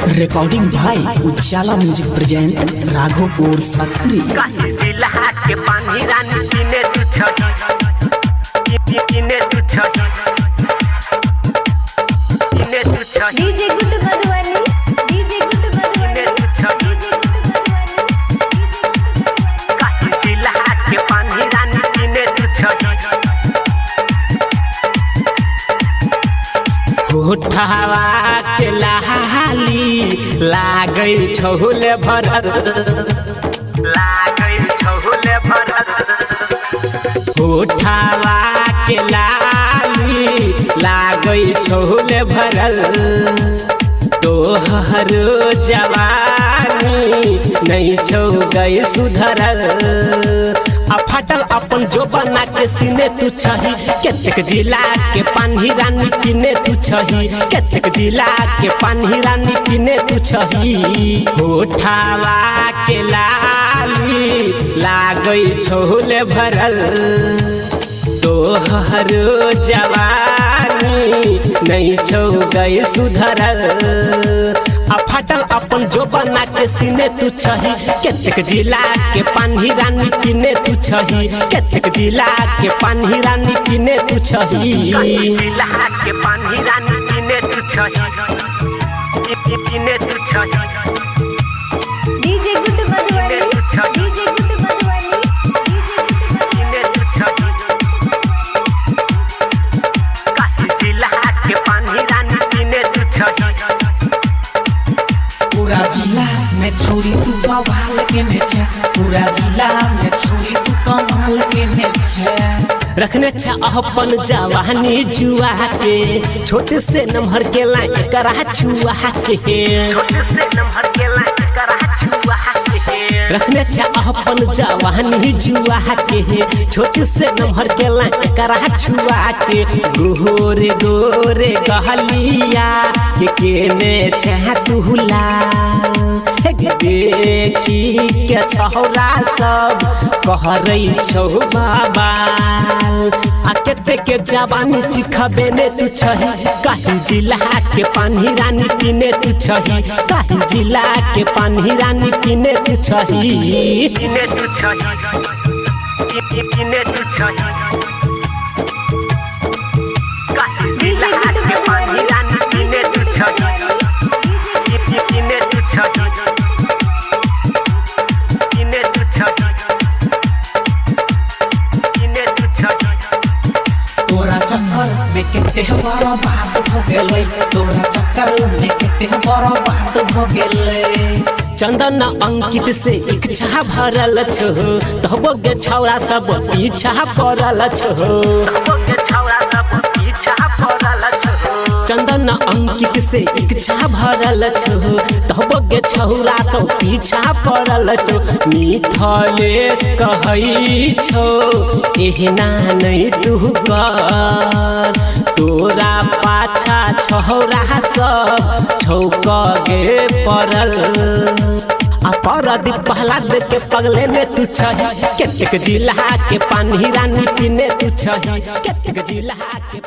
Recording भाई उजाला music present Raghopur सकरी। जिला के पानी रानी पीने तू छही पीने तू छही पीने तू छही DJ good Madhubani DJ good Madhubani जिला के पानी रानी पीने तू छही होठवा के लाली लागै छहुले भरत लागै छहुले भरत होठवा के लाली लागै छहुले भरत तोहर जवानी नहीं छौ गई सुधरल आ फाटल अपन जो बना के सीने तू छही केतक जिला के पानी रानी पीने तू छही केतक जिला के पानी रानी पीने तू छही होठवा के लाली लागै छहुले भरल तोहर जवानी नहीं छौ गई सुधरल आ फाटल अपन जो बना के सीने तू छही केतक जिला के पानी रानी पीने तू छही केतक जिला के पानी रानी पीने तू छही जिला के पानी रानी पीने तू छही पीने तू छही DJ good Madhubani DJ good Madhubani पीने तू छही जिला के पानी रानी पीने तू छही पूरा जिला में छोड़ी तू बवाल के नेछे, पूरा जिला में छोड़ी तू कमाल के नेछे। रखने छा अपन जवानी जुआ के छोटे से नमहर के लाई करा छुआ के छोटे से नमहर के लाई करा छुआ के रखने छा अपन जवानी जुआ के छोटे से नमहर के लाई करा छुआ के गोरे गोरे गहलिया के केने छा तुला देखी के छौरा सब कहरै छौ बाबाल आ केते के जवानी चिखबे ने तू छही काहे जिला के पानी रानी पीने तू छही काहे जिला के पानी रानी पीने तू छही पीने तू छही पीने तू छही काहे जिला के पानी रानी पीने तू छही पीने तू छही तोरा चक्कर में केते बड़ा बात भ गेलै, तोरा चक्कर में केते बड़ा बात भ गेलै। चंदन अंकित से इच्छा भरल छो तबो के छौरा सब पीछा पड़ल छो चंदन अंकित से इच्छा भरल छो तबो के छौरा सब पीछा पड़ल छो मिथलेश कहै छो एहना नहीं तू कर तोरा पाछा छौरा सब छौक गे पड़ल आ परदीप पहला देख के पगले ने तू छही केतक जिला के पानी रानी पीने तू छही केतक जिला के